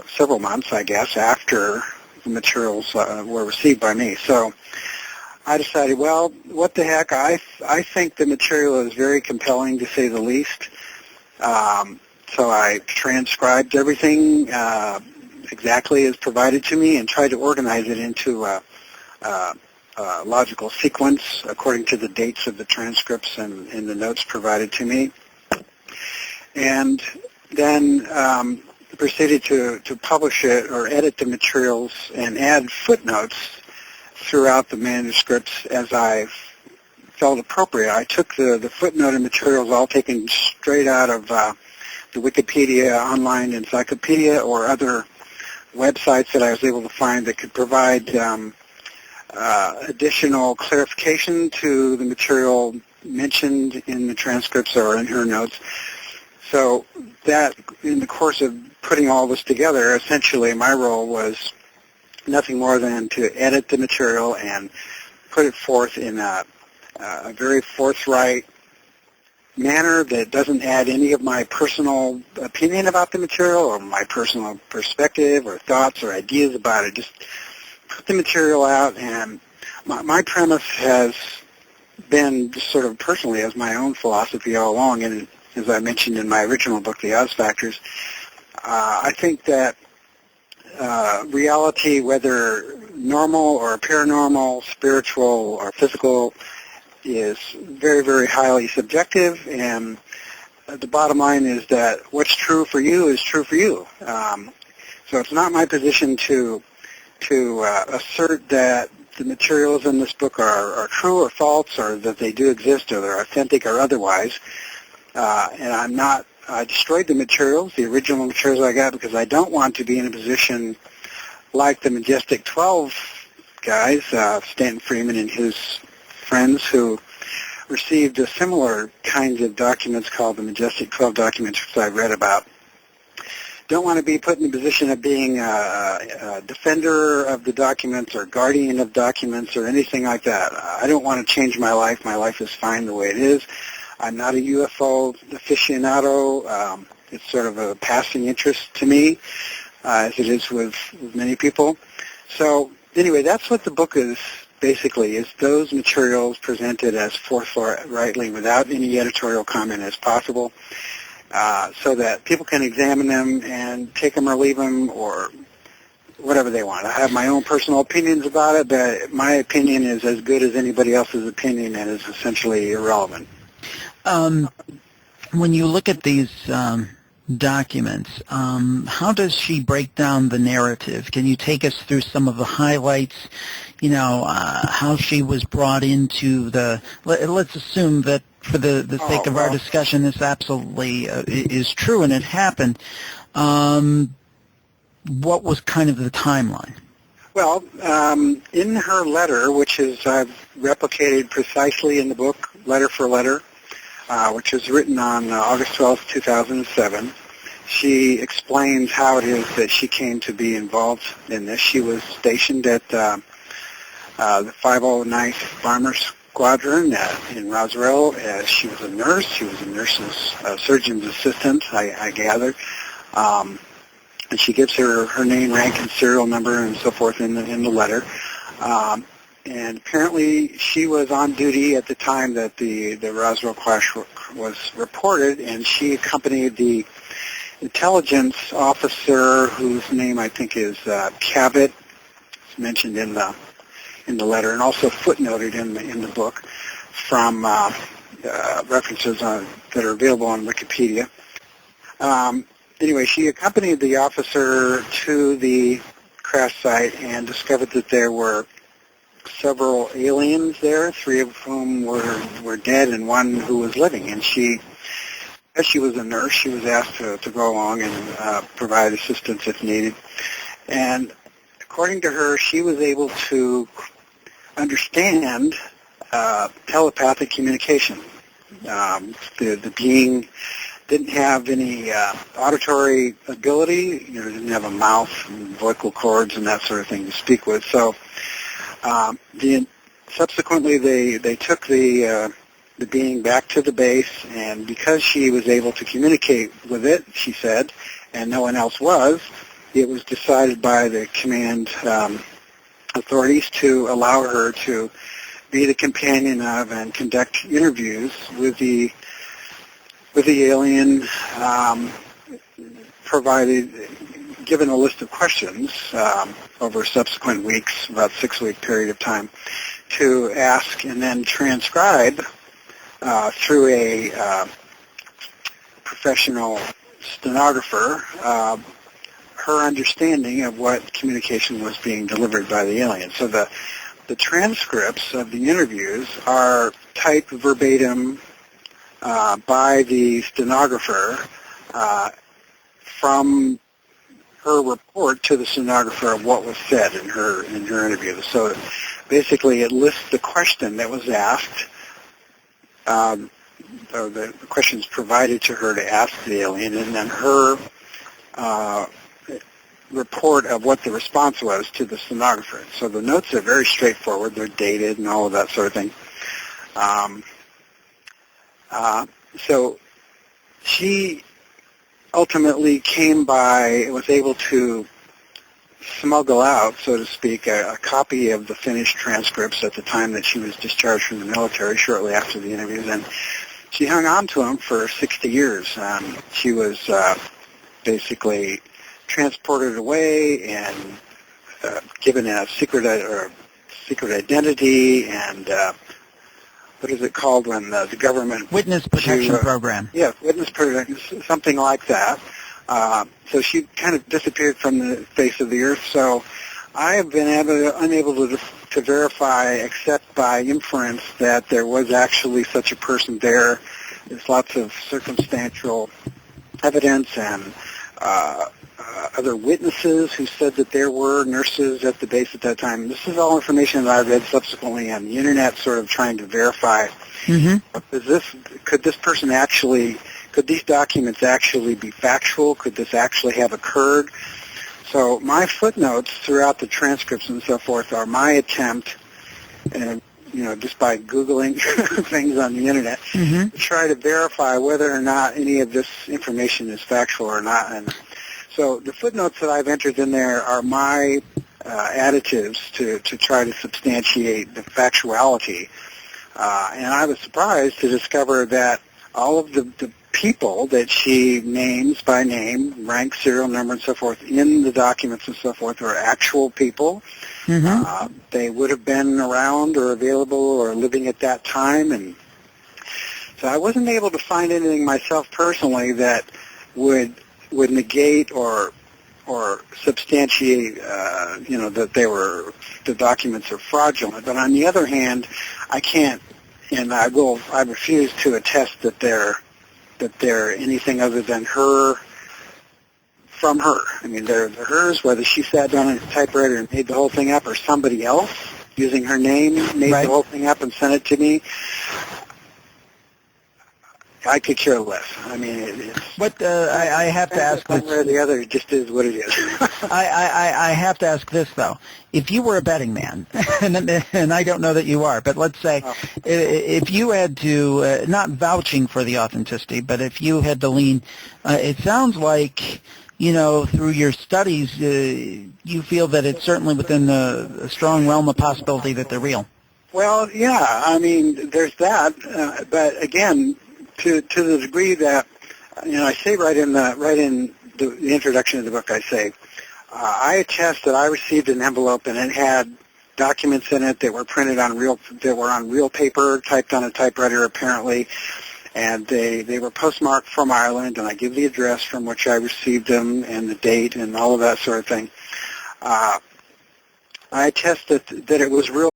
several months, I guess, after the materials were received by me. So I decided, well, what the heck, I think the material is very compelling, to say the least. So I transcribed everything exactly as provided to me and tried to organize it into a logical sequence according to the dates of the transcripts and the notes provided to me. And then proceeded to publish it or edit the materials and add footnotes throughout the manuscripts as I felt appropriate. I took the footnoted materials all taken straight out of the Wikipedia online encyclopedia or other websites that I was able to find that could provide additional clarification to the material mentioned in the transcripts or in her notes. So that, in the course of putting all this together, essentially my role was nothing more than to edit the material and put it forth in a very forthright manner that doesn't add any of my personal opinion about the material or my personal perspective or thoughts or ideas about it. Just put the material out, and my premise has been just sort of personally as my own philosophy all along, and as I mentioned in my original book, The Oz Factors, I think that reality, whether normal or paranormal, spiritual or physical, is very, very highly subjective, and the bottom line is that what's true for you is true for you. So it's not my position to assert that the materials in this book are true or false, or that they do exist, or they're authentic or otherwise. And I destroyed the materials, the original materials I got, because I don't want to be in a position like the Majestic 12 guys, Stanton Freeman and his friends, who received a similar kinds of documents called the Majestic 12 documents, which I read about. Don't want to be put in the position of being a defender of the documents or guardian of documents or anything like that. I don't want to change my life. My life is fine the way it is. I'm not a UFO aficionado. It's sort of a passing interest to me, as it is with many people. So anyway, that's what the book is basically, is those materials presented as forthrightly without any editorial comment as possible, so that people can examine them and take them or leave them or whatever they want. I have my own personal opinions about it, but my opinion is as good as anybody else's opinion and is essentially irrelevant. When you look at these documents, how does she break down the narrative? Can you take us through some of the highlights, how she was brought into let's assume that for the sake of our discussion, this absolutely is true and it happened. What was kind of the timeline? Well, in her letter, which is I've replicated precisely in the book, letter for letter, which was written on August 12, 2007, she explains how it is that she came to be involved in this. She was stationed at the 509th Bomber Squadron in Roswell. She was a nurse. She was a nurse's surgeon's assistant, I gather. And she gives her name, rank, and serial number and so forth in the letter. And apparently she was on duty at the time that the Roswell crash was reported, and she accompanied the intelligence officer, whose name I think is Cabot. It's mentioned in the letter, and also footnoted in the book from references that are available on Wikipedia. Anyway, she accompanied the officer to the crash site and discovered that there were several aliens there, 3 of whom were dead and 1 who was living. And as she was a nurse, she was asked to go along and provide assistance if needed. And according to her, she was able to understand telepathic communication. The being didn't have any auditory ability, didn't have a mouth and vocal cords and that sort of thing to speak with. So subsequently they took the being back to the base, and because she was able to communicate with it, she said, and no one else was, it was decided by the command authorities to allow her to be the companion of and conduct interviews with the alien, given a list of questions over subsequent weeks, about 6-week period of time, to ask and then transcribe through a professional stenographer her understanding of what communication was being delivered by the alien. So the transcripts of the interviews are typed verbatim by the stenographer from her report to the stenographer of what was said in her interview. So basically it lists the question that was asked, or the questions provided to her to ask the alien, and then her report of what the response was to the stenographer. So the notes are very straightforward. They're dated and all of that sort of thing. So she ultimately was able to smuggle out, so to speak, a copy of the finished transcripts at the time that she was discharged from the military, shortly after the interviews, and she hung on to them for 60 years. She was basically transported away and given a secret identity, and what is it called when the government... Witness protection program. Yeah, witness protection, something like that. So she kind of disappeared from the face of the earth. So I have been unable to verify, except by inference, that there was actually such a person there. There's lots of circumstantial evidence and other witnesses who said that there were nurses at the base at that time. This is all information that I read subsequently on the internet, sort of trying to verify. Mm-hmm. Could these documents actually be factual? Could this actually have occurred? So my footnotes throughout the transcripts and so forth are my attempt, and just by Googling things on the internet, mm-hmm. to try to verify whether or not any of this information is factual or not. And so the footnotes that I've entered in there are my additives to try to substantiate the factuality. And I was surprised to discover that all of the people that she names by name, rank, serial number, and so forth, in the documents and so forth, are actual people. Mm-hmm. They would have been around or available or living at that time. And so I wasn't able to find anything myself personally that would negate or substantiate, that the documents are fraudulent. But on the other hand, I can't, and I refuse to attest that they're anything other than from her. I mean, they're hers, whether she sat down at a typewriter and made the whole thing up, or somebody else using her name made the whole thing up and sent it to me. I could care less. I mean, I have to ask this. One way or the other, it just is what it is. I have to ask this, though. If you were a betting man, and I don't know that you are, but let's say if you had to, not vouching for the authenticity, but if you had to lean, it sounds like, through your studies, you feel that it's certainly within a strong realm of possibility that they're real. Well, yeah. I mean, there's that. But again, to the degree that, I say right in the introduction of the book, I say, I attest that I received an envelope and it had documents in it that were printed on real paper, typed on a typewriter apparently, and they were postmarked from Ireland, and I give the address from which I received them and the date and all of that sort of thing. I attest that it was real